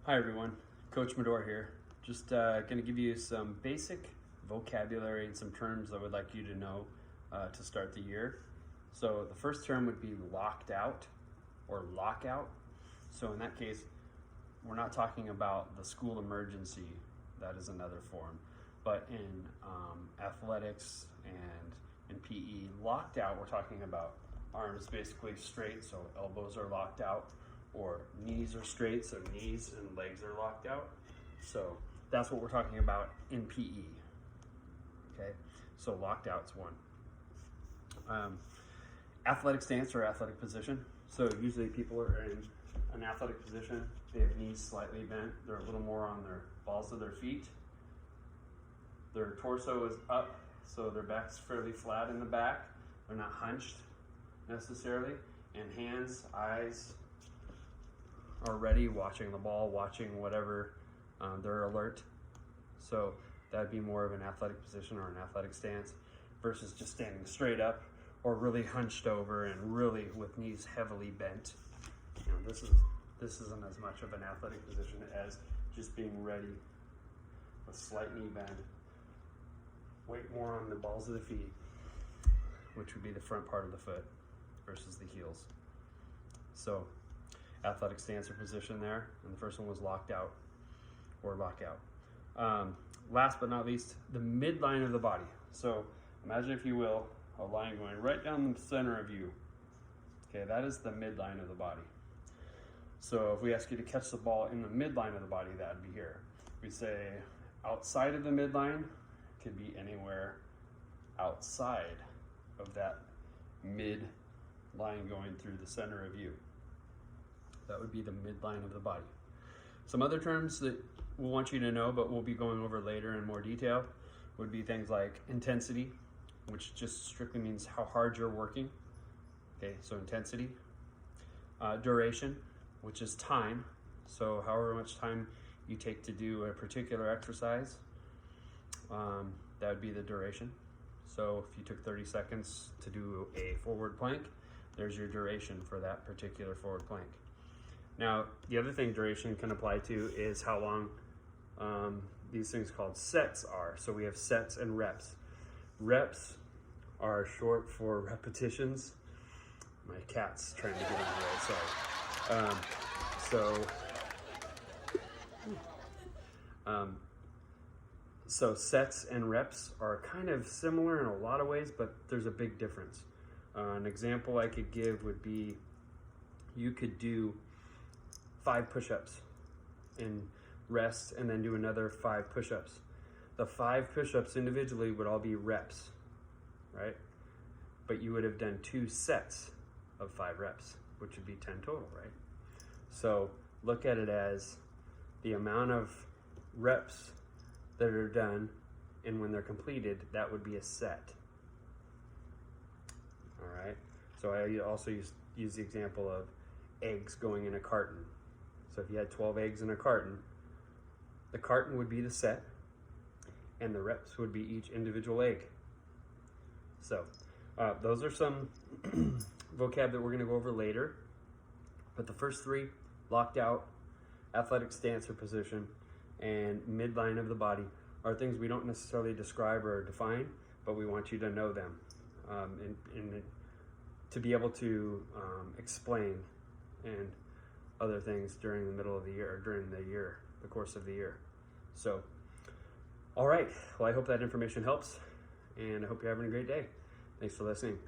Hi everyone, Coach Medor here. Just going to give you some basic vocabulary and some terms I would like you to know to start the year. So the first term would be locked out or lockout. So in that case, we're not talking about the school emergency, that is another form. But in athletics and in PE, locked out, we're talking about arms basically straight, so elbows are locked out, or knees are straight, so knees and legs are locked out. So that's what we're talking about in PE. Okay, so locked out's one. Athletic stance or athletic position. So usually people are in an athletic position. They have knees slightly bent. They're a little more on their balls of their feet. Their torso is up, so their back's fairly flat in the back. They're not hunched necessarily. And hands, eyes are ready, watching the ball, watching whatever, they're alert. So that'd be more of an athletic position or an athletic stance versus just standing straight up or really hunched over and really with knees heavily bent. You know, this isn't as much of an athletic position as just being ready with slight knee bend. Weight more on the balls of the feet, which would be the front part of the foot versus the heels. So athletic stance or position there, and the first one was locked out or lockout. Last but not least, the midline of the body. So imagine, if you will, a line going right down the center of you. Okay, that is the midline of the body. So if we ask you to catch the ball in the midline of the body, that would be here. We say outside of the midline, could be anywhere outside of that mid line going through the center of you. That would be the midline of the body. Some other terms that we'll want you to know, but we'll be going over later in more detail, would be things like intensity, which just strictly means how hard you're working. Okay, so intensity. Duration, which is time. So however much time you take to do a particular exercise, that would be the duration. So if you took 30 seconds to do a forward plank, there's your duration for that particular forward plank. Now, the other thing duration can apply to is how long these things called sets are. So we have sets and reps. Reps are short for repetitions. My cat's trying to get in the way, sorry. So sets and reps are kind of similar in a lot of ways, but there's a big difference. An example I could give would be, you could do 5 push-ups and rest and then do another 5 push-ups. The 5 push-ups individually would all be reps, right? But you would have done 2 sets of 5 reps, which would be 10 total, right? So look at it as the amount of reps that are done, and when they're completed, that would be a set. All right, so I also use the example of eggs going in a carton. So if you had 12 eggs in a carton, the carton would be the set, and the reps would be each individual egg. So those are some vocab that we're going to go over later. But the first 3, locked out, athletic stance or position, and midline of the body, are things we don't necessarily describe or define, but we want you to know them and to be able to explain and other things during the middle of the year, or during the course of the year. So, all right, well, I hope that information helps, and I hope you're having a great day. Thanks for listening.